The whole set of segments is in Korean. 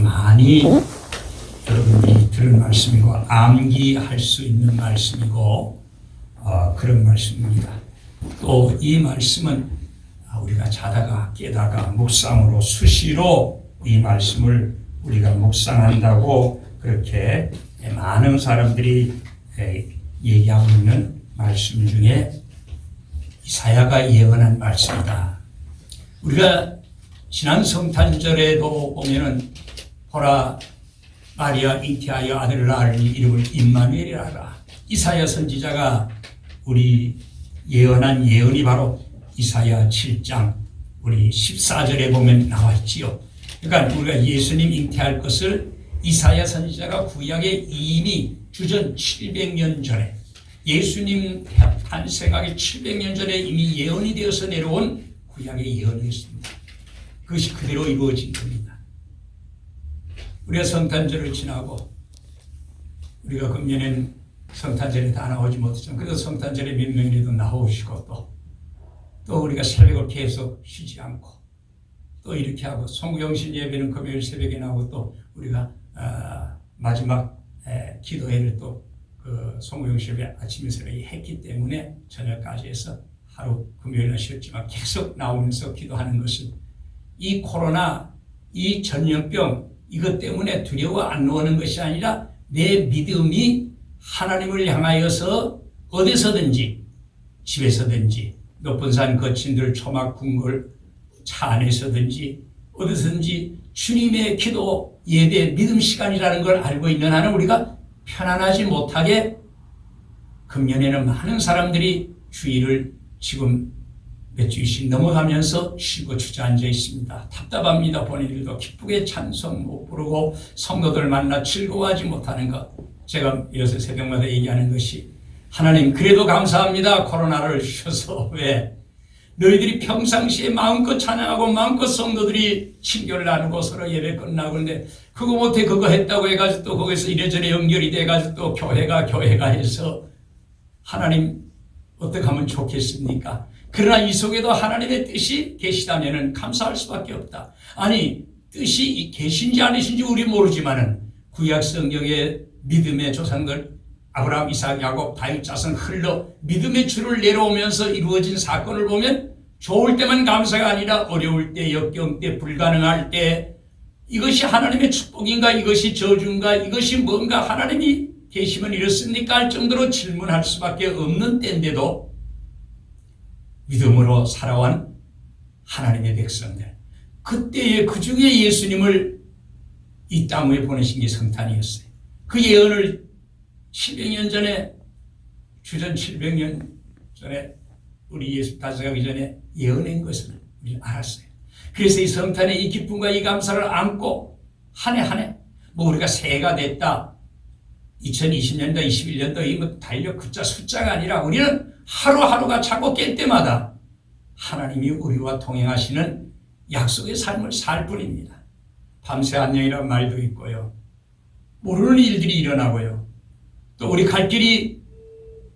많이 여러분들이 들은 말씀이고 암기할 수 있는 말씀이고 그런 말씀입니다. 또 이 말씀은 우리가 자다가 깨다가 묵상으로 수시로 이 말씀을 우리가 묵상한다고 그렇게 많은 사람들이 얘기하고 있는 말씀 중에 이사야가 예언한 말씀이다. 우리가 지난 성탄절에도 보면은 보라 마리아 잉태하여 아들을 낳으니 이름을 임마누엘이라 하라. 이사야 선지자가 우리 예언한 예언이 바로 이사야 7장 우리 14절에 보면 나와 있지요. 그러니까 우리가 예수님 잉태할 것을 이사야 선지자가 구약에 이미 주전 700년 전에 예수님 탄생하기 700년 전에 이미 예언이 되어서 내려온 구약의 예언이었습니다. 그것이 그대로 이루어진 겁니다. 우리가 성탄절을 지나고 우리가 금년엔 성탄절에 다 나오지 못했지만 그래도 성탄절에 몇 명이라도 나오시고 또 우리가 새벽을 계속 쉬지 않고 또 이렇게 하고 송구영신 예배는 금요일 새벽에 나오고 또 우리가 마지막 기도회를 또 그 송구영신 예배 아침에 새벽에 했기 때문에 저녁까지 해서 하루 금요일날 쉬었지만 계속 나오면서 기도하는 것은 이 코로나 이 전염병 이것 때문에 두려워 안 나오는 것이 아니라 내 믿음이 하나님을 향하여서 어디서든지 집에서든지 높은 산 거친들 초막 궁궐 차 안에서든지 어디서든지 주님의 기도 예배 믿음 시간이라는 걸 알고 있는 한은 우리가 편안하지 못하게 금년에는 많은 사람들이 주일을 지금 몇 주일씩 넘어가면서 쉬고 주저앉아 있습니다. 답답합니다. 본인들도 기쁘게 찬송 못 부르고 성도들 만나 즐거워하지 못하는 것. 제가 요새 새벽마다 얘기하는 것이 하나님 그래도 감사합니다. 코로나를 쉬어서 왜 너희들이 평상시에 마음껏 찬양하고 마음껏 성도들이 친교를 나누고 서로 예배 끝나고 그런데 그거 못해 그거 했다고 해가지고 또 거기서 이래저래 연결이 돼가지고 또 교회가 해서 하나님 어떻게 하면 좋겠습니까? 그러나 이 속에도 하나님의 뜻이 계시다면 감사할 수밖에 없다. 아니 뜻이 계신지 아니신지 우리 모르지만은 구약 성경의 믿음의 조상들 아브라함, 이삭, 야곱, 다윗 자손 흘러 믿음의 줄을 내려오면서 이루어진 사건을 보면 좋을 때만 감사가 아니라 어려울 때, 역경 때, 불가능할 때 이것이 하나님의 축복인가 이것이 저주인가 이것이 뭔가 하나님이 계시면 이렇습니까 할 정도로 질문할 수밖에 없는 때인데도 믿음으로 살아온 하나님의 백성들 그때에 그 중에 예수님을 이 땅에 보내신 게 성탄이었어요. 그 예언을 700년 전에 주전 700년 전에 우리 예수 탄생하기 전에 예언한 것을 우리는 알았어요. 그래서 이 성탄의 이 기쁨과 이 감사를 안고 한 해 한 해 뭐 우리가 새해가 됐다 2020년도 21년도 이 달력 글자 숫자가 아니라 우리는 하루하루가 자꾸 깰 때마다 하나님이 우리와 동행하시는 약속의 삶을 살 뿐입니다. 밤새 안녕이라는 말도 있고요. 모르는 일들이 일어나고요. 또 우리 갈 길이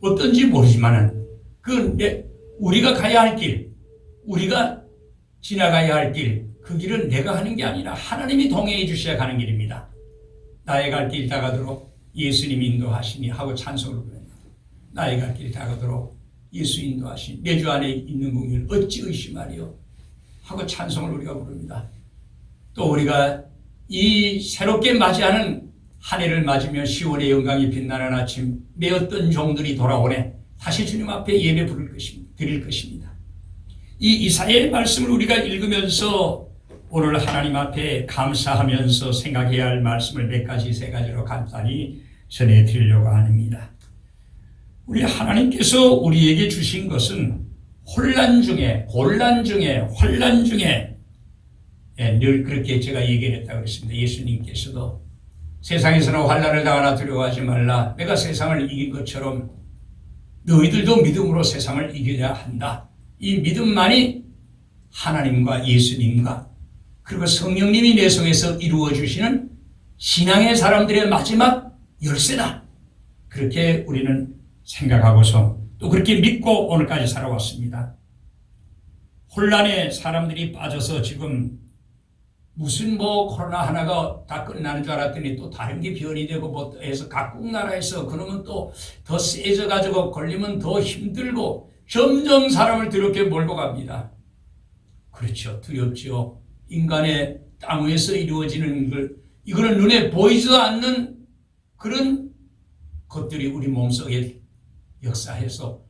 어떤지 모르지만은 우리가 가야 할 길, 우리가 지나가야 할 길, 그 길은 내가 하는 게 아니라 하나님이 동행해 주셔야 가는 길입니다. 나의 갈 길 다가도록 예수님이 인도하시니 하고 찬송을 부릅니다. 나의 갈 길 다가도록 예수 인도하시니 내 주 안에 있는 공의를 어찌 의심하리요 하고 찬송을 우리가 부릅니다. 또 우리가 이 새롭게 맞이하는 한 해를 맞으며 10월의 영광이 빛나는 아침 매었던 종들이 돌아오네 다시 주님 앞에 예배 드릴 것입니다. 이 이사야의 말씀을 우리가 읽으면서 오늘 하나님 앞에 감사하면서 생각해야 할 말씀을 몇 가지 세 가지로 간단히 전해드리려고 합니다. 우리 하나님께서 우리에게 주신 것은 혼란 중에 늘 그렇게 제가 얘기를 했다고 그랬습니다. 예수님께서도 세상에서는 환난을 당하나 두려워하지 말라. 내가 세상을 이긴 것처럼 너희들도 믿음으로 세상을 이겨야 한다. 이 믿음만이 하나님과 예수님과 그리고 성령님이 내 속에서 이루어주시는 신앙의 사람들의 마지막 열쇠다. 그렇게 우리는 생각하고서 또 그렇게 믿고 오늘까지 살아왔습니다. 혼란에 사람들이 빠져서 지금 무슨 뭐 코로나 하나가 다 끝나는 줄 알았더니 또 다른 게 변이 되고 뭐 해서 각국 나라에서 그러면 또 더 세져 가지고 걸리면 더 힘들고 점점 사람을 두렵게 몰고 갑니다. 그렇죠. 두렵죠. 인간의 땅 위에서 이루어지는 걸 이거는 눈에 보이지도 않는 그런 것들이 우리 몸속에 역사해서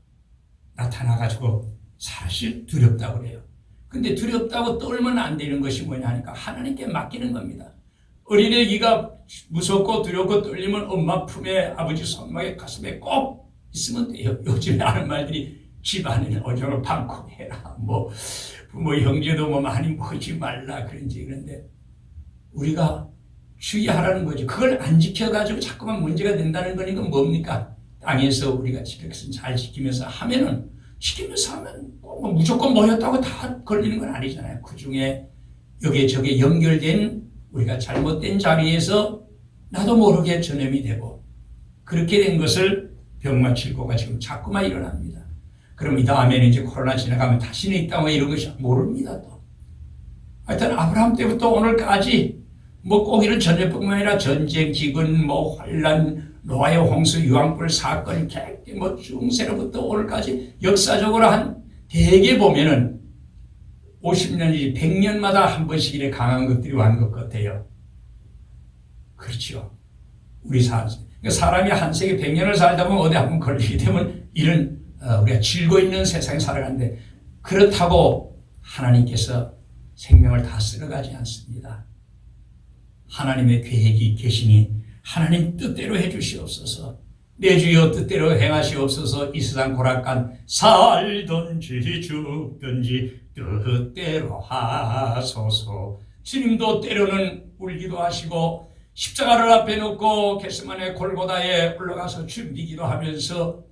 나타나가지고 사실 두렵다고 그래요. 근데 두렵다고 떨면 안 되는 것이 뭐냐 하니까 하나님께 맡기는 겁니다. 어린애기가 무섭고 두렵고 떨리면 엄마 품에 아버지 손목에 가슴에 꼭 있으면 돼요. 요즘에 하는 말들이 집안에는 어정을 방콕 해라. 뭐 부모 형제도 뭐 많이 보지 말라 그런지 그런데 우리가 주의하라는 거죠. 그걸 안 지켜가지고 자꾸만 문제가 된다는 거니까 뭡니까? 땅에서 우리가 지킬 것은 잘 지키면서 하면은 지키면서 하면 뭐 무조건 모였다고 다 걸리는 건 아니잖아요. 그 중에 여기에 저게 연결된 우리가 잘못된 자리에서 나도 모르게 전염이 되고 그렇게 된 것을 병마칠고가 지금 자꾸만 일어납니다. 그럼 이 다음에는 이제 코로나 지나가면 다시는 이 땅에 이런 것이 모릅니다. 또 하여튼 아브라함 때부터 오늘까지 뭐 꼭 이런 전염뿐만 아니라 전쟁, 기근, 뭐 환란, 노아의 홍수, 유황불 사건, 뭐 중세로부터 오늘까지 역사적으로 한 대개 보면은 50년이지 100년마다 한 번씩 이렇게 강한 것들이 왔는 것 같아요. 그렇죠. 우리 사람이 한 세기 100년을 살다 보면 어디 한번 걸리게 되면 이런 우리가 질고 있는 세상에 살아가는데 그렇다고 하나님께서 생명을 다 쓸어가지 않습니다. 하나님의 계획이 계시니 하나님 뜻대로 해주시옵소서. 내 주여 뜻대로 행하시옵소서. 이 세상 고락간 살든지 죽든지 뜻대로 하소서. 주님도 때로는 울기도 하시고 십자가를 앞에 놓고 겟세마네 골고다에 올라가서 죽기도 하면서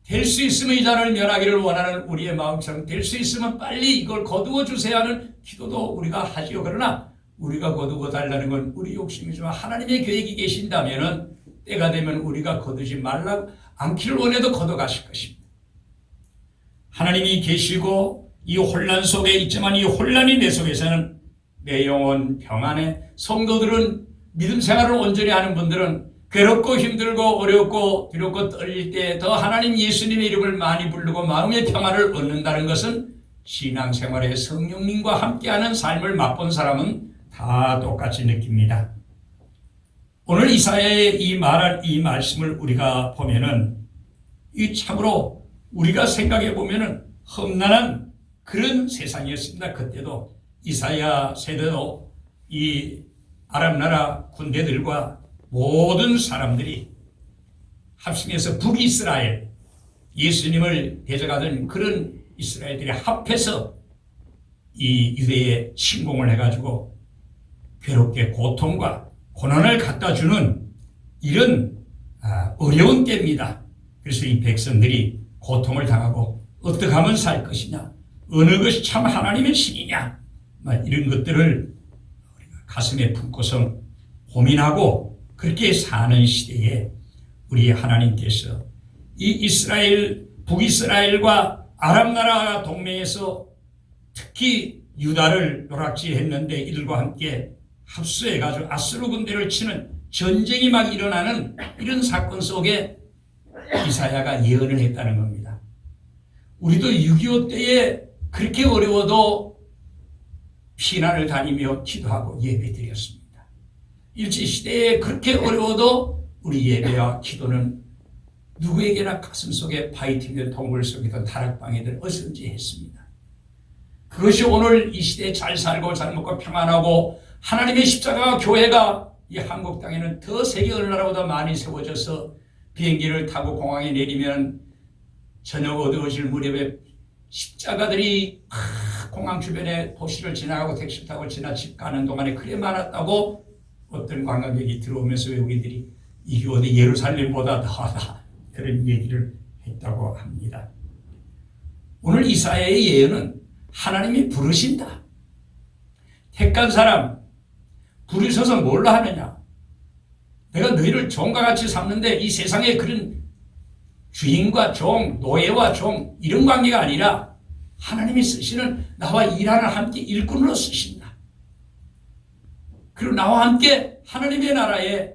될 수 있으면 이 잔을 면하기를 원하는 우리의 마음처럼 될 수 있으면 빨리 이걸 거두어 주세요 하는 기도도 우리가 하지요. 그러나 우리가 거두어 달라는 건 우리 욕심이지만 하나님의 계획이 계신다면은 때가 되면 우리가 거두지 말라고 않기를 원해도 거둬가실 것입니다. 하나님이 계시고 이 혼란 속에 있지만 이 혼란이 내 속에서는 내 영혼 평안에 성도들은 믿음 생활을 온전히 하는 분들은 괴롭고 힘들고 어렵고 두렵고 떨릴 때 더 하나님 예수님의 이름을 많이 부르고 마음의 평안을 얻는다는 것은 신앙생활에 성령님과 함께하는 삶을 맛본 사람은 다 똑같이 느낍니다. 오늘 이사야의 이 말한 이 말씀을 우리가 보면은 이 참으로 우리가 생각해 보면은 험난한 그런 세상이었습니다. 그때도 이사야 세대도 이 아람 나라 군대들과 모든 사람들이 합심해서 북이스라엘 예수님을 대적하던 그런 이스라엘들이 합해서 이 유대에 침공을 해가지고 괴롭게 고통과 고난을 갖다 주는 이런 어려운 때입니다. 그래서 이 백성들이 고통을 당하고 어떻게 하면 살 것이냐, 어느 것이 참 하나님의 신이냐, 이런 것들을 우리가 가슴에 품고서 고민하고 그렇게 사는 시대에 우리 하나님께서 이 이스라엘, 북이스라엘과 아람 나라 동맹에서 특히 유다를 노략질했는데 이들과 함께 합수해가지고 아수르 군대를 치는 전쟁이 막 일어나는 이런 사건 속에 이사야가 예언을 했다는 겁니다. 우리도 6.25 때에 그렇게 어려워도 피난을 다니며 기도하고 예배드렸습니다. 일제시대에 그렇게 어려워도 우리 예배와 기도는 누구에게나 가슴속에 파이팅된 동굴 속이든 다락방이든 어디든지 했습니다. 그것이 오늘 이 시대에 잘 살고 잘 먹고 평안하고 하나님의 십자가 교회가 이 한국 땅에는 더 세계 어느 나라보다 많이 세워져서 비행기를 타고 공항에 내리면 저녁 어두워질 무렵에 십자가들이 공항 주변에 도시를 지나가고 택시 타고 지나치 가는 동안에 그래 많았다고 어떤 관광객이 들어오면서 외국인들이 이게 어디 예루살렘보다 더하다 그런 얘기를 했다고 합니다. 오늘 이사야의 예언은 하나님이 부르신다. 택한 사람 부르셔서 뭘로 하느냐. 내가 너희를 종과 같이 삼는데 이 세상에 그런 주인과 종, 노예와 종 이런 관계가 아니라 하나님이 쓰시는 나와 일하는 함께 일꾼으로 쓰신다. 그리고 나와 함께 하나님의 나라에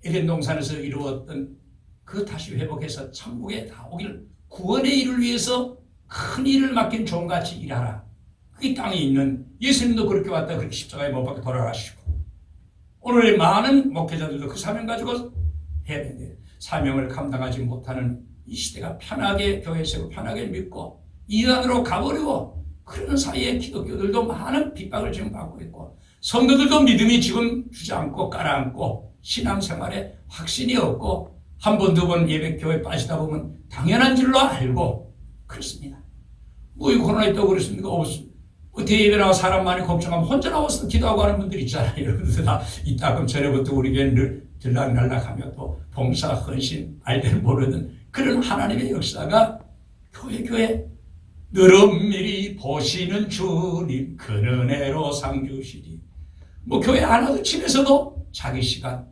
에덴 동산에서 이루었던 그 다시 회복해서 천국에 다 오기를 구원의 일을 위해서 큰 일을 맡긴 종같이 일하라. 그 땅에 있는 예수님도 그렇게 왔다 그렇게 십자가에 못 박혀 돌아가시고 오늘 많은 목회자들도 그 사명 가지고 해야 되는데 사명을 감당하지 못하는 이 시대가 편하게 교회 세고 편하게 믿고 이단으로 가버리고 그러는 사이에 기독교들도 많은 핍박을 지금 받고 있고 성도들도 믿음이 지금 주저앉고 깔아앉고 신앙생활에 확신이 없고 한 번, 두 번 예배교회 빠지다 보면 당연한 줄로 알고 그렇습니다. 뭐 이 코로나 있다고 그랬습니까? 대예배 나와 사람 많이 걱정하면 혼자 나와서 기도하고 하는 분들 있잖아요. 여러분들 다 이따금 전에부터 우리 교회 늘 들락날락하며 또 봉사, 헌신, 알들 모르는 그런 하나님의 역사가 교회 늘엄밀히 보시는 주님 그 은혜로 상 주시리. 뭐 교회 하나도 집에서도 자기 시간,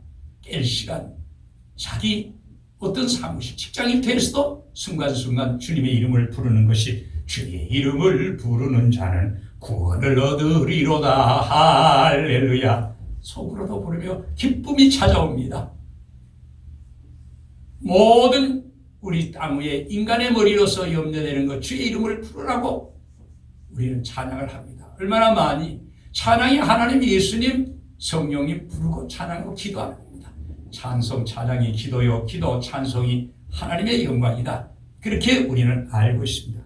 깰 시간, 자기 어떤 사무실, 직장 일터에서도 순간순간 주님의 이름을 부르는 것이 주의 이름을 부르는 자는 구원을 얻으리로다. 할렐루야. 속으로도 부르며 기쁨이 찾아옵니다. 모든 우리 땅 위에 인간의 머리로서 염려되는 것 주의 이름을 부르라고 우리는 찬양을 합니다. 얼마나 많이 찬양이 하나님, 예수님, 성령님 부르고 찬양하고 기도하는 겁니다. 찬송, 찬양이 기도요, 기도, 찬송이 하나님의 영광이다. 그렇게 우리는 알고 있습니다.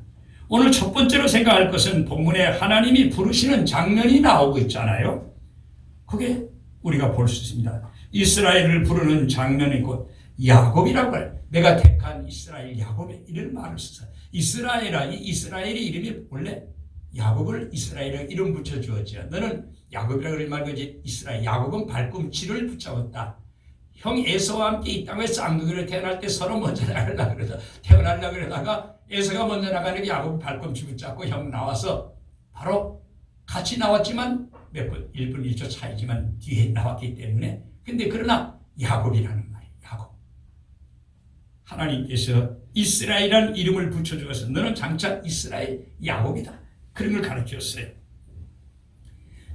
오늘 첫 번째로 생각할 것은 본문에 하나님이 부르시는 장면이 나오고 있잖아요. 그게 우리가 볼 수 있습니다. 이스라엘을 부르는 장면이고 야곱이라고 해요. 내가 택한 이스라엘 야곱의 이런 말을 써서 이스라엘의 이름이 원래 야곱을 이스라엘의 이름 붙여주었죠. 너는 야곱이라고 그런 말이지 이스라엘. 야곱은 발꿈치를 붙잡았다. 형 에서와 함께 이 땅에 쌍둥이로 태어날 때 서로 먼저 태어나려고 그러다가 에서가 먼저 나가니까 야곱이 발꿈치 붙잡고 형 나와서 바로 같이 나왔지만 몇 분, 1분 1초 차이지만 뒤에 나왔기 때문에 근데 그러나 야곱이라는 말이에요. 야곱. 하나님께서 이스라엘이라는 이름을 붙여주어서 너는 장차 이스라엘 야곱이다. 그런 걸 가르쳤어요.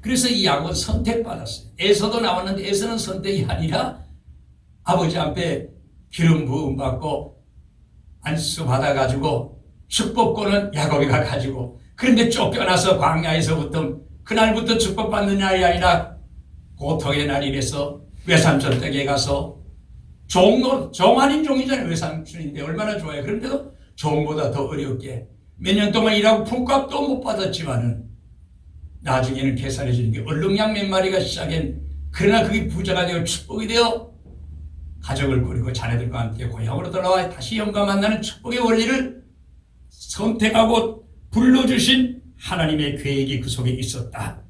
그래서 이 야곱은 선택받았어요. 에서도 나왔는데 에서는 선택이 아니라 아버지 앞에 기름 부음 받고 안수 받아가지고 축복권은 야곱이가 가지고 그런데 쫓겨나서 광야에서부터 그날부터 축복받는 날이 아니라 고통의 날이라서 외삼촌 댁에 가서 종 아닌 종이잖아요. 외삼촌인데 얼마나 좋아요. 그런데도 종보다 더 어렵게 몇 년 동안 일하고 품값도 못 받았지만은 나중에는 계산해 주는 게 얼룩양 몇 마리가 시작엔 그러나 그게 부자가 되어 축복이 되어 가족을 꾸리고 자녀들과 함께 고향으로 돌아와 다시 형과 만나는 축복의 원리를 선택하고 불러주신 하나님의 계획이 그 속에 있었다.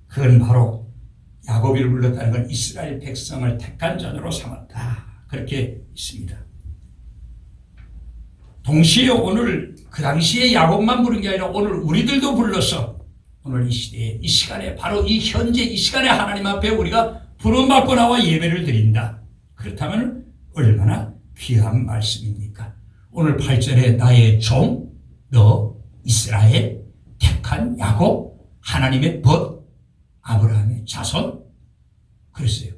그건 바로 야곱이를 불렀다는 건 이스라엘 백성을 택한 자녀로 삼았다. 그렇게 있습니다. 동시에 오늘 그 당시에 야곱만 부른 게 아니라 오늘 우리들도 불러서 오늘 이 시대에 이 시간에 바로 이 현재 이 시간에 하나님 앞에 우리가 부름받고 나와 예배를 드린다. 그렇다면 얼마나 귀한 말씀입니까? 오늘 8절에 나의 종, 너 이스라엘 택한 야곱, 하나님의 벗, 아브라함의 자손. 그랬어요.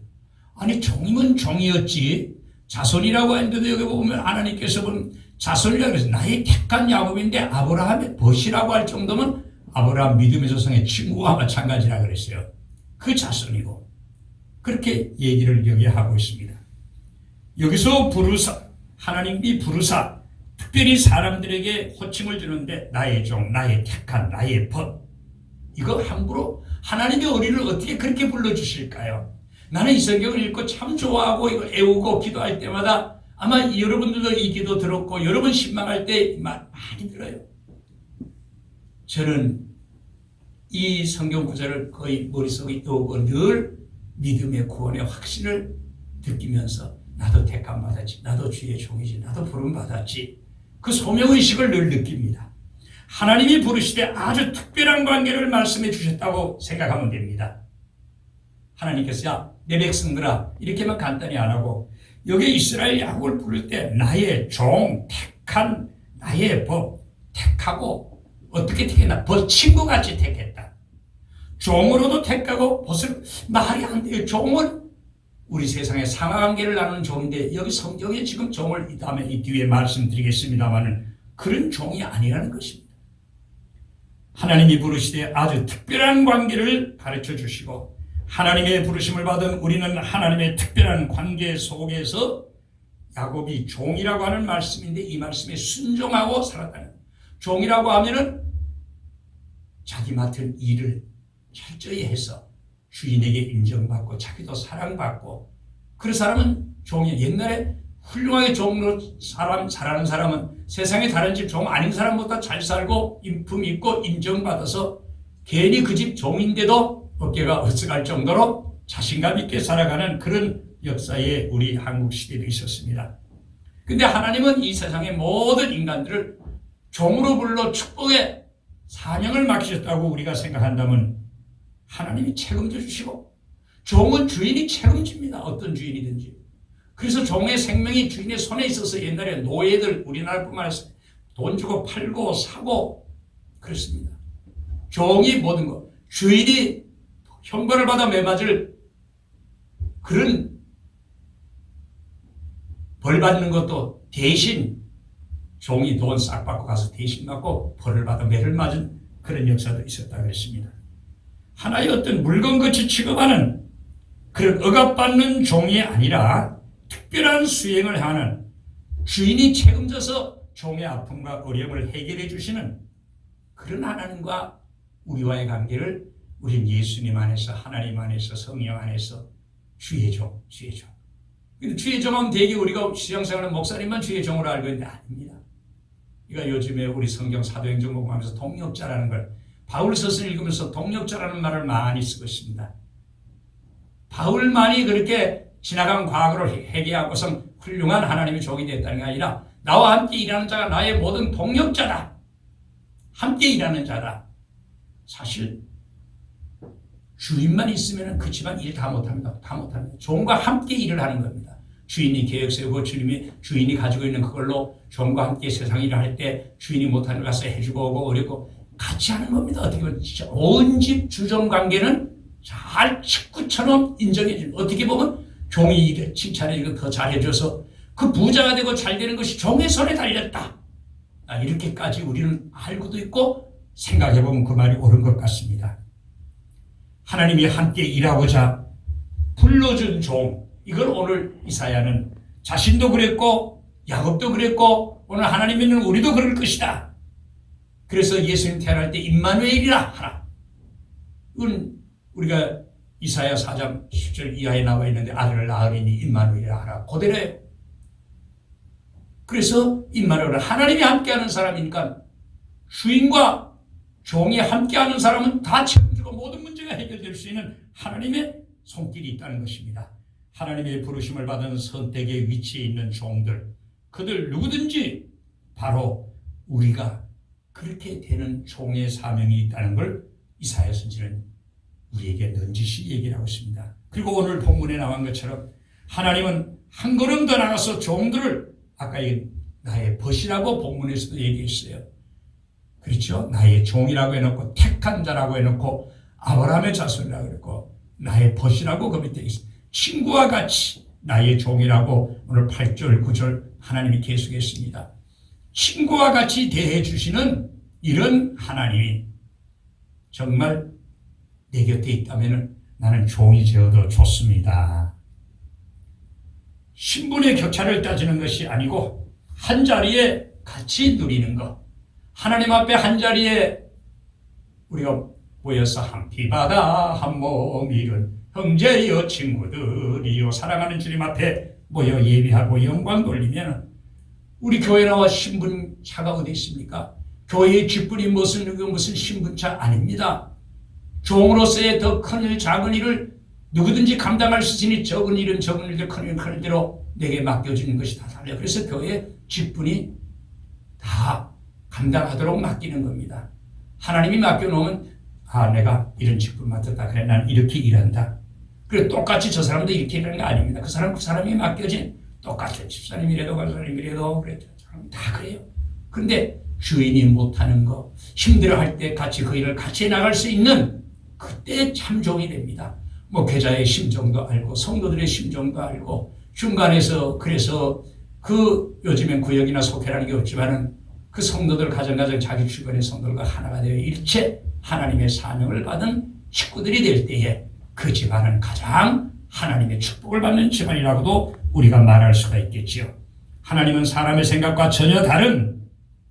아니 종이면 종이었지 자손이라고 했는데도 여기 보면 하나님께서 보면 자손이라고 해서 나의 택한 야곱인데 아브라함의 벗이라고 할 정도면 아브라함 믿음의 조상의 친구와 마찬가지라 그랬어요. 그 자손이고 그렇게 얘기를 여기 하고 있습니다. 여기서 부르사, 하나님이 부르사 특별히 사람들에게 호칭을 주는데 나의 종, 나의 택한, 나의 벗. 이거 함부로 하나님의 어린이를 어떻게 그렇게 불러주실까요? 나는 이 성경을 읽고 참 좋아하고 이거 애우고 기도할 때마다 아마 여러분들도 이 기도 들었고 여러분 신방할 때 많이 들어요. 저는 이 성경 구절을 거의 머릿속에 넣고 늘 믿음의 구원의 확신을 느끼면서 나도 택함 받았지, 나도 주의 종이지, 나도 부름 받았지. 그 소명의식을 늘 느낍니다. 하나님이 부르시되 아주 특별한 관계를 말씀해 주셨다고 생각하면 됩니다. 하나님께서 야, 내 백성들아 이렇게만 간단히 안 하고 여기 이스라엘 야곱을 부를 때 나의 종, 택한, 나의 법, 택하고 어떻게 택했나? 친구같이 택했다. 종으로도 택하고 벗을 말이 안 돼요. 종은 우리 세상에 상하관계를 나누는 종인데 여기 성경에 지금 종을 이 다음에 이 뒤에 말씀드리겠습니다만은 그런 종이 아니라는 것입니다. 하나님이 부르시되 아주 특별한 관계를 가르쳐 주시고 하나님의 부르심을 받은 우리는 하나님의 특별한 관계 속에서 야곱이 종이라고 하는 말씀인데 이 말씀에 순종하고 살았다는 거예요. 종이라고 하면은 자기 맡은 일을 철저히 해서 주인에게 인정받고 자기도 사랑받고 그런 사람은 종이 옛날에 훌륭하게 종으로 살아는 사람은 세상에 다른 집 종 아닌 사람보다 잘 살고 인품 있고 인정받아서 괜히 그 집 종인데도 어깨가 으쓱할 정도로 자신감 있게 살아가는 그런 역사에 우리 한국 시대도 있었습니다. 근데 하나님은 이 세상의 모든 인간들을 종으로 불러 축복의 사명을 맡기셨다고 우리가 생각한다면 하나님이 책임져 주시고 종은 주인이 책임집니다. 어떤 주인이든지. 그래서 종의 생명이 주인의 손에 있어서 옛날에 노예들 우리나라뿐만 아니라 돈 주고 팔고 사고 그렇습니다. 종이 모든 것. 주인이 형벌을 받아 매맞을 그런 벌 받는 것도 대신 종이 돈 싹 받고 가서 대신 받고 벌을 받아 매를 맞은 그런 역사도 있었다 그랬습니다. 하나의 어떤 물건같이 취급하는 그런 억압받는 종이 아니라 특별한 수행을 하는 주인이 책임져서 종의 아픔과 어려움을 해결해 주시는 그런 하나님과 우리와의 관계를 우린 예수님 안에서 하나님 안에서 성령 안에서 주의 종. 근데 주의 종하면 되게 우리가 신앙생활하는 목사님만 주의 종으로 알고 있는데 아닙니다. 그러니까 요즘에 우리 성경 사도행전 공부하면서 동역자라는 걸 바울서서 읽으면서 동역자라는 말을 많이 쓰고 있습니다. 바울만이 그렇게 지나간 과거를 회개하고서 훌륭한 하나님의 종이 됐다는 게 아니라 나와 함께 일하는 자가 나의 모든 동역자다. 함께 일하는 자다. 사실 주인만 있으면 그 집안 일 다 못합니다. 종과 함께 일을 하는 겁니다. 주인이 계획 세우고 주인이 가지고 있는 그걸로 종과 함께 세상 일을 할 때 주인이 못하는 걸 가서 해주고 오고 어렵고 같이 하는 겁니다. 어떻게 보면 진짜 온 집 주종 관계는 잘 식구처럼 인정해 주는. 어떻게 보면 종이 일을 칭찬해 주고 더 잘해줘서 그 부자가 되고 잘 되는 것이 종의 손에 달렸다. 이렇게까지 우리는 알고도 있고 생각해보면 그 말이 옳은 것 같습니다. 하나님이 함께 일하고자 불러준 종, 이걸 오늘 이사야는 자신도 그랬고 야곱도 그랬고 오늘 하나님 믿는 우리도 그럴 것이다. 그래서 예수님 태어날 때 임마누엘이라 하라. 이건 우리가 이사야 4장 10절 이하에 나와 있는데 아들을 낳으리니 임마누엘이라 하라. 그대로예요. 그래서 임마누엘은 하나님이 함께하는 사람이니까 주인과 종이 함께하는 사람은 다 책임지고 모든 문제가 해결될 수 있는 하나님의 손길이 있다는 것입니다. 하나님의 부르심을 받은 선택의 위치에 있는 종들, 그들 누구든지 바로 우리가 그렇게 되는 종의 사명이 있다는 걸 이사야 선지는 우리에게 넌지시 얘기를 하고 있습니다. 그리고 오늘 본문에 나온 것처럼 하나님은 한 걸음 더 나가서 종들을 아까 나의 벗이라고 본문에서도 얘기했어요. 그렇죠? 나의 종이라고 해놓고 택한 자라고 해놓고 아브라함의 자손이라고 했고 나의 벗이라고 그 밑에 있습니다. 친구와 같이 나의 종이라고 오늘 8절 9절 하나님이 계속했습니다. 친구와 같이 대해 주시는 이런 하나님이 정말 내 곁에 있다면 나는 종이 되어도 좋습니다. 신분의 격차를 따지는 것이 아니고 한 자리에 같이 누리는 것. 하나님 앞에 한 자리에 우리가 모여서 한 피바다 한 몸이른 형제여 친구들이요 사랑하는 주님 앞에 모여 예배하고 영광 돌리면 우리 교회 나와 신분차가 어디 있습니까? 교회의 직분이 무슨 신분차 아닙니다. 종으로서의 더 큰 일 작은 일을 누구든지 감당할 수 있으니 적은 일은 적은 일들 큰 일은 큰 일대로 내게 맡겨주는 것이 다 달라요. 그래서 교회의 직분이 다 감당하도록 맡기는 겁니다. 하나님이 맡겨놓으면 내가 이런 직분 맡았다. 그래 난 이렇게 일한다. 그래 똑같이 저 사람도 이렇게 일하는 거 아닙니다. 그 사람이 맡겨진 똑같은 집사님이라도 간사님이라도 그래 다 그래요. 그런데 주인이 못하는 거 힘들어할 때 같이 그 일을 같이 나갈 수 있는 그때 참 종이 됩니다. 목회자의 심정도 알고 성도들의 심정도 알고 중간에서 그래서 그 요즘엔 구역이나 속회라는 게 없지만은 그 성도들 가정가정 자기 주변의 성도들과 하나가 되어 일체 하나님의 사명을 받은 식구들이 될 때에 그 집안은 가장 하나님의 축복을 받는 집안이라고도 우리가 말할 수가 있겠지요. 하나님은 사람의 생각과 전혀 다른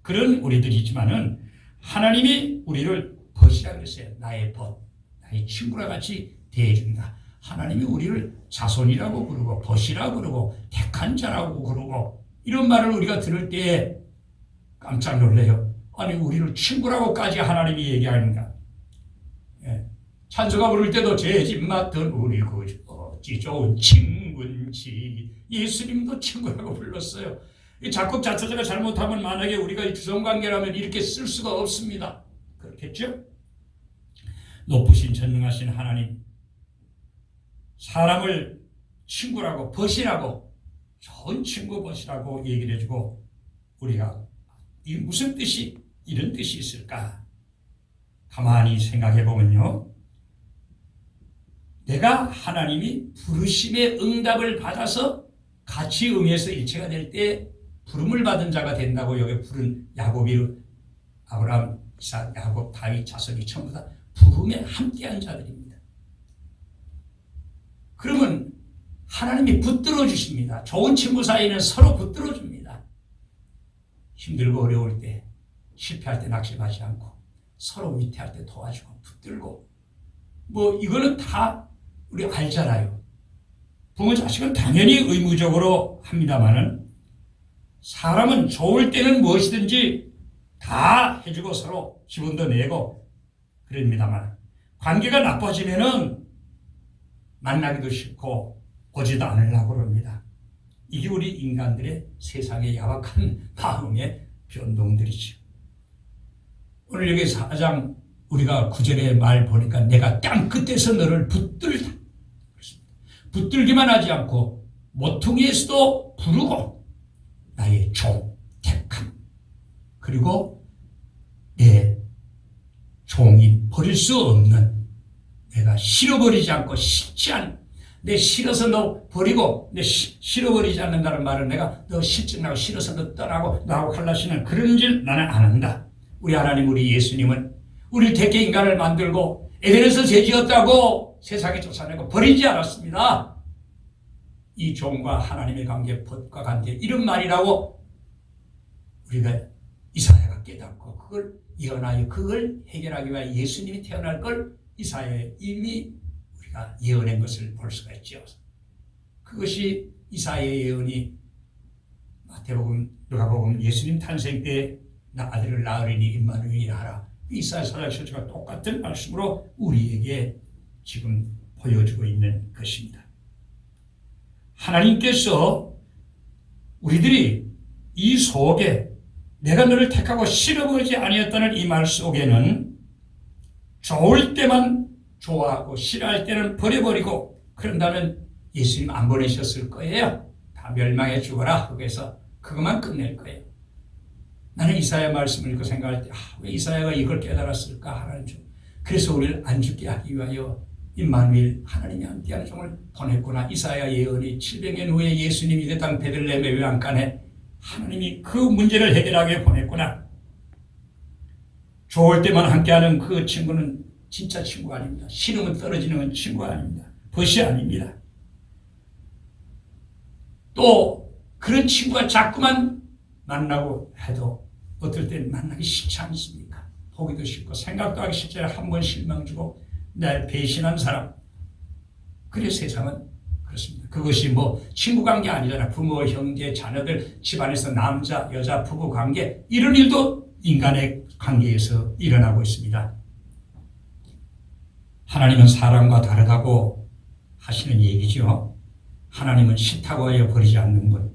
그런 우리들이지만은 하나님이 우리를 벗이라 그랬어요. 나의 벗, 나의 친구라 같이 대해준다. 하나님이 우리를 자손이라고 부르고 벗이라고 부르고 택한 자라고 부르고 이런 말을 우리가 들을 때에 깜짝 놀래요. 아니 우리를 친구라고까지 하나님이 얘기하는가. 예. 찬송가 부를 때도 제 집 맡은 우리 어찌 좋은 친구인지 예수님도 친구라고 불렀어요. 이 작곡 자체가 잘못하면 만약에 우리가 이 주성관계라면 이렇게 쓸 수가 없습니다. 그렇겠죠? 높으신 전능하신 하나님 사람을 친구라고 벗이라고 좋은 친구 벗이라고 얘기를 해주고 우리가 이 무슨 뜻이 이런 뜻이 있을까? 가만히 생각해 보면요. 내가 하나님이 부르심의 응답을 받아서 같이 응해서 일체가 될 때 부름을 받은 자가 된다고 여기 부른 야곱이 아브라함, 이삭, 야곱, 다윗 자손이 전부 다 부름에 함께한 자들입니다. 그러면 하나님이 붙들어 주십니다. 좋은 친구 사이는 서로 붙들어 줍니다. 힘들고 어려울 때 실패할 때 낙심하지 않고 서로 위태할 때 도와주고 붙들고 뭐 이거는 다 우리 알잖아요. 부모 자식은 당연히 의무적으로 합니다만은 사람은 좋을 때는 무엇이든지 다 해주고 서로 기분도 내고 그럽니다만 관계가 나빠지면은 만나기도 싫고 오지도 않으려고 그럽니다. 이게 우리 인간들의 세상의 야박한 마음의 변동들이죠. 오늘 여기 4장 우리가 9절의 말 보니까 내가 땅 끝에서 너를 붙들다. 붙들기만 하지 않고 모퉁이에서도 부르고 나의 종, 택함 그리고 내 종이 버릴 수 없는 내가 싫어버리지 않고 싫지 않은 내 싫어서 너 버리고 내 싫어버리지 않는다는 말은 내가 너 싫지 나고 싫어서 너 떠나고 나하고 갈라시는 그런 줄 나는 안 한다. 우리 하나님 우리 예수님은 우리를 택해 인간을 만들고 에덴에서 죄지었다고 세상에 쫓아내고 버리지 않았습니다. 이 종과 하나님의 관계, 벗과 관계 이런 말이라고 우리가 이사야가 깨닫고 그걸 예언하여 그걸 해결하기 위해 예수님이 태어날 걸 이사야에 이미 우리가 예언한 것을 볼 수가 있죠. 그것이 이사야의 예언이 마태복음, 누가복음 예수님 탄생 때 나 아들을 낳으리니 임마누엘이라 하라. 이사야 사자시가 똑같은 말씀으로 우리에게 지금 보여주고 있는 것입니다. 하나님께서 우리들이 이 속에 내가 너를 택하고 싫어버리지 아니었다는 이 말 속에는 좋을 때만 좋아하고 싫어할 때는 버려버리고 그런다면 예수님 안 보내셨을 거예요. 다 멸망해 죽어라. 거기서 그것만 끝낼 거예요. 나는 이사야 말씀을 읽고 생각할 때 왜 이사야가 이걸 깨달았을까 하나님 좀 그래서 우리를 안 죽게 하기 위하여 임마누엘 하나님이 함께하는 종을 보냈구나. 이사야 예언이 700년 후에 예수님이 그 땅 베들레헴의 외양간에 하나님이 그 문제를 해결하게 보냈구나. 좋을 때만 함께하는 그 친구는 진짜 친구 아닙니다. 싫으면 떨어지는 친구 아닙니다. 벗이 아닙니다. 또 그런 친구가 자꾸만 만나고 해도 어떨 땐 만나기 싫지 않습니까? 보기도 싫고 생각도 하기 싫잖아요. 한 번 실망 주고 날 배신한 사람. 그래 세상은 그렇습니다. 그것이 뭐 친구 관계 아니잖아. 부모, 형제, 자녀들, 집안에서 남자, 여자, 부부 관계 이런 일도 인간의 관계에서 일어나고 있습니다. 하나님은 사람과 다르다고 하시는 얘기죠. 하나님은 싫다고 하여 버리지 않는 분.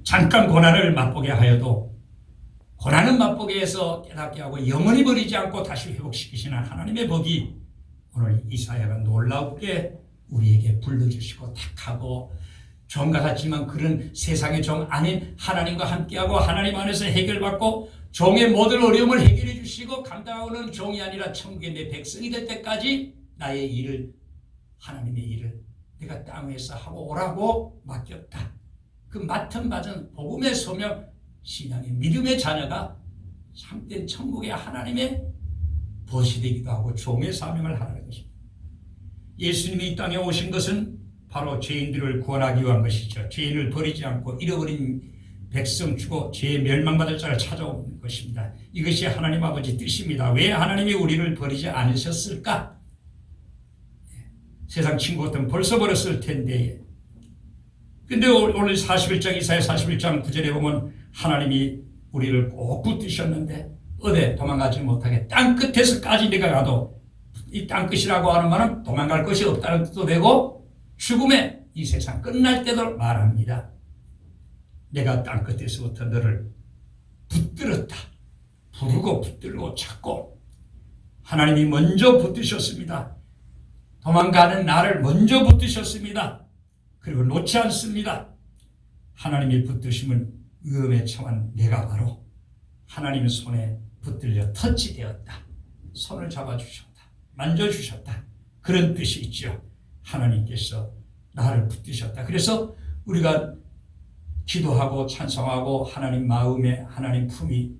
잠깐 고난을 맛보게 하여도 고난은 맛보게 해서 깨닫게 하고 영원히 버리지 않고 다시 회복시키시는 하나님의 법이 오늘 이사야가 놀랍게 우리에게 불러주시고 택하고 종 같았지만 그런 세상의 종 아닌 하나님과 함께하고 하나님 안에서 해결받고 종의 모든 어려움을 해결해 주시고 감당하고는 종이 아니라 천국의 내 백성이 될 때까지 나의 일을, 하나님의 일을 내가 땅 위에서 하고 오라고 맡겼다. 그 맡은 바는 복음의 소명, 신앙의 믿음의 자녀가 참된 천국의 하나님의 벗이 되기도 하고 종의 사명을 하라는 것입니다. 예수님이 이 땅에 오신 것은 바로 죄인들을 구원하기 위한 것이죠. 죄인을 버리지 않고 잃어버린 백성 주고 죄의 멸망받을 자를 찾아오는 것입니다. 이것이 하나님 아버지 뜻입니다. 왜 하나님이 우리를 버리지 않으셨을까? 세상 친구 같으면 벌써 버렸을 텐데. 근데 오늘 41장 이사야 41장 9절에 보면 하나님이 우리를 꼭 붙드셨는데 어디 도망가지 못하게 땅끝에서까지 내가 가도, 이 땅끝이라고 하는 말은 도망갈 것이 없다는 뜻도 되고 죽음의 이 세상 끝날 때도 말합니다. 내가 땅끝에서부터 너를 붙들었다. 부르고 붙들고 찾고 하나님이 먼저 붙드셨습니다. 도망가는 나를 먼저 붙드셨습니다. 그리고 놓지 않습니다. 하나님이 붙드심은 위험에 처한 내가 바로 하나님의 손에 붙들려 터치되었다. 손을 잡아주셨다. 만져주셨다. 그런 뜻이 있죠. 하나님께서 나를 붙드셨다. 그래서 우리가 기도하고 찬송하고 하나님 마음에, 하나님 품이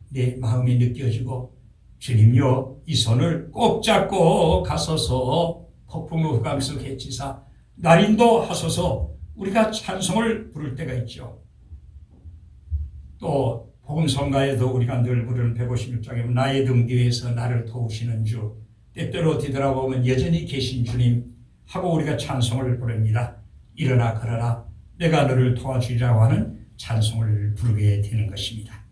내 마음에 느껴지고 주님요 이 손을 꼭 잡고 가소서 폭풍우 흑암석 해치사 날인도 하소서 우리가 찬송을 부를 때가 있죠. 또 복음성가에도 우리가 늘 부르는 156장에 나의 등 뒤에서 나를 도우시는 주, 때때로 뒤돌아보면 여전히 계신 주님 하고 우리가 찬송을 부릅니다. 일어나 걸어라 내가 너를 도와주리라고 하는 찬송을 부르게 되는 것입니다.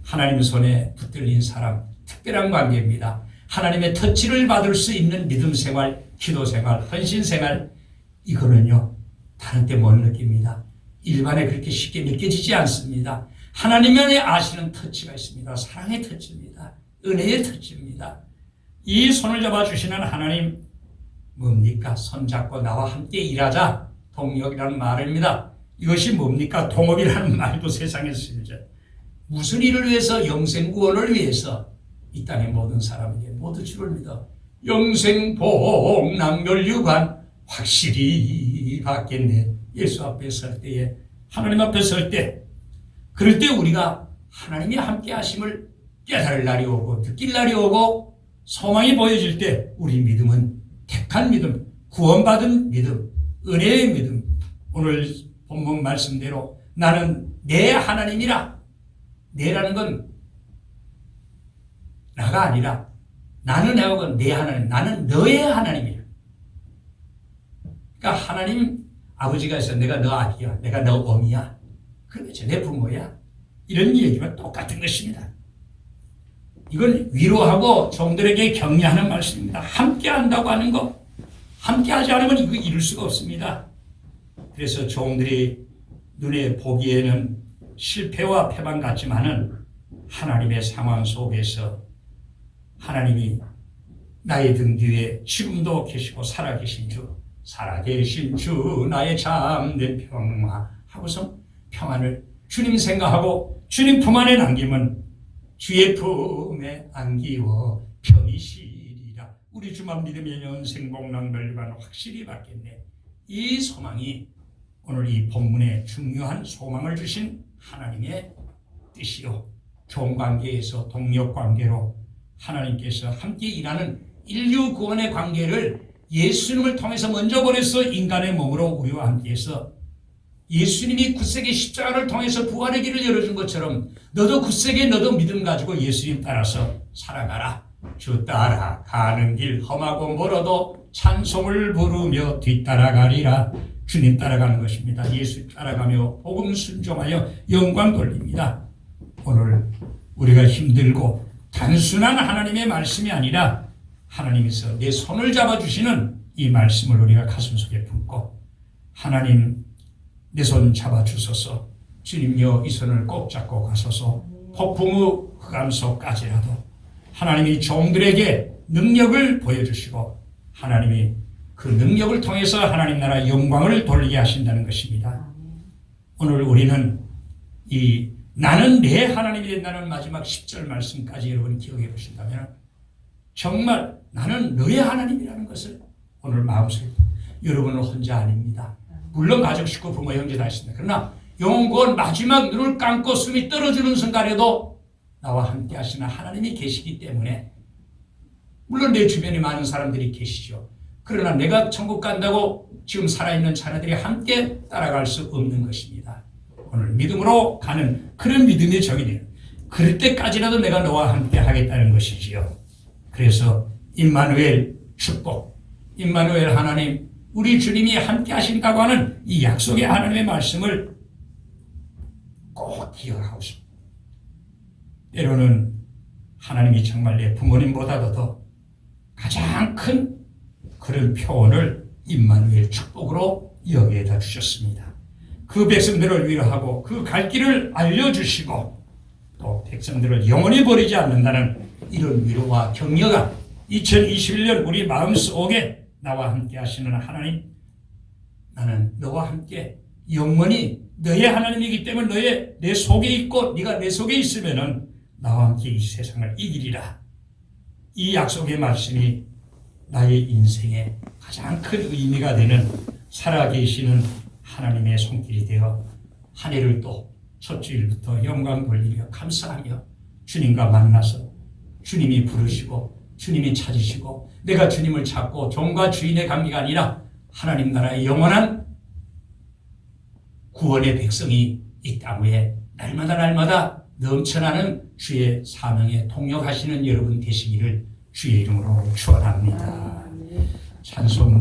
하나님의 손에 붙들린 사람, 특별한 관계입니다. 하나님의 터치를 받을 수 있는 믿음 생활, 기도 생활, 헌신 생활, 이거는요 다른 때 못 느낍니다. 일반에 그렇게 쉽게 느껴지지 않습니다. 하나님만이 아시는 터치가 있습니다. 사랑의 터치입니다. 은혜의 터치입니다. 이 손을 잡아주시는 하나님 뭡니까? 손잡고 나와 함께 일하자. 동역이라는 말입니다. 이것이 뭡니까? 동업이라는 말도 세상에서 쓰죠. 무슨 일을 위해서? 영생구원을 위해서 이 땅의 모든 사람에게 모두 주를 믿어 영생복 낭멸유관 확실히 받겠네. 예수 앞에 설 때에, 하나님 앞에 설 때, 그럴 때 우리가 하나님이 함께 하심을 깨달을 날이 오고 느낄 날이 오고 소망이 보여질 때 우리 믿음은 택한 믿음, 구원받은 믿음, 은혜의 믿음. 오늘 본문 말씀대로 나는 내 하나님이라. 내라는 건 나가 아니라 나는 내가 내 하나님, 나는 너의 하나님이라. 그러니까 하나님 아버지가 있어 내가 너 아비야, 내가 너 어미야, 그렇죠, 내 부모야, 이런 얘기와 똑같은 것입니다. 이건 위로하고 종들에게 격려하는 말씀입니다. 함께 한다고 하는 것, 함께 하지 않으면 이거 이룰 수가 없습니다. 그래서 종들이 눈에 보기에는 실패와 패만 같지만은 하나님의 상황 속에서 하나님이 나의 등 뒤에 지금도 계시고 살아계신 주, 살아계신 주 나의 참된 평화 하고서 평안을 주님 생각하고 주님 품 안에 남기면 주의 품에 안기워 편히 쉬리라. 우리 주만 믿으면 영생복락멸관 확실히 받겠네. 이 소망이 오늘 이 본문에 중요한 소망을 주신 하나님의 뜻이요, 종관계에서 동력관계로 하나님께서 함께 일하는 인류 구원의 관계를 예수님을 통해서 먼저 보내서 인간의 몸으로 우리와 함께해서 예수님이 굳세게 십자가를 통해서 부활의 길을 열어준 것처럼 너도 굳세게 너도 믿음 가지고 예수님 따라서 살아가라. 주 따라가는 길 험하고 멀어도 찬송을 부르며 뒤따라가리라. 주님 따라가는 것입니다. 예수 따라가며 복음 순종하여 영광 돌립니다. 오늘 우리가 힘들고 단순한 하나님의 말씀이 아니라 하나님께서 내 손을 잡아주시는 이 말씀을 우리가 가슴속에 품고 하나님 내 손 잡아주소서, 주님여 이 손을 꼭 잡고 가소서, 폭풍의 흑암 속까지라도 하나님이 종들에게 능력을 보여주시고 하나님이 그 능력을 통해서 하나님 나라 영광을 돌리게 하신다는 것입니다. 오늘 우리는 이 나는 내 하나님이 된다는 마지막 10절 말씀까지 여러분 기억해 보신다면 정말 나는 너의 하나님이라는 것을 오늘 마음속에 여러분은 혼자 아닙니다. 물론 가족, 식구, 부모, 형제 다 있습니다. 그러나 영원 마지막 눈을 감고 숨이 떨어지는 순간에도 나와 함께 하시는 하나님이 계시기 때문에 물론 내 주변에 많은 사람들이 계시죠. 그러나 내가 천국 간다고 지금 살아있는 자녀들이 함께 따라갈 수 없는 것입니다. 오늘 믿음으로 가는 그런 믿음의 정의는 그럴 때까지라도 내가 너와 함께 하겠다는 것이지요. 그래서 임마누엘 축복, 임마누엘 하나님, 우리 주님이 함께 하신다고 하는 이 약속의 하나님의 말씀을 꼭 기억하고 싶습니다. 때로는 하나님이 정말 내 부모님보다도 더 가장 큰 그런 표현을 임마누엘 축복으로 여기에다 주셨습니다. 그 백성들을 위로하고 그 갈 길을 알려주시고 또 백성들을 영원히 버리지 않는다는 이런 위로와 격려가 2021년 우리 마음속에 나와 함께 하시는 하나님, 나는 너와 함께 영원히 너의 하나님이기 때문에 내 속에 있고 네가 내 속에 있으면은 나와 함께 이 세상을 이기리라. 이 약속의 말씀이 나의 인생에 가장 큰 의미가 되는 살아계시는 하나님의 손길이 되어 한 해를 또 첫 주일부터 영광 돌리며 감사하며 주님과 만나서 주님이 부르시고 주님이 찾으시고 내가 주님을 찾고 종과 주인의 관계가 아니라 하나님 나라의 영원한 구원의 백성이 이 땅 위에 날마다 넘쳐나는 주의 사명에 동역하시는 여러분 되시기를 주의 이름으로 축원합니다. 찬송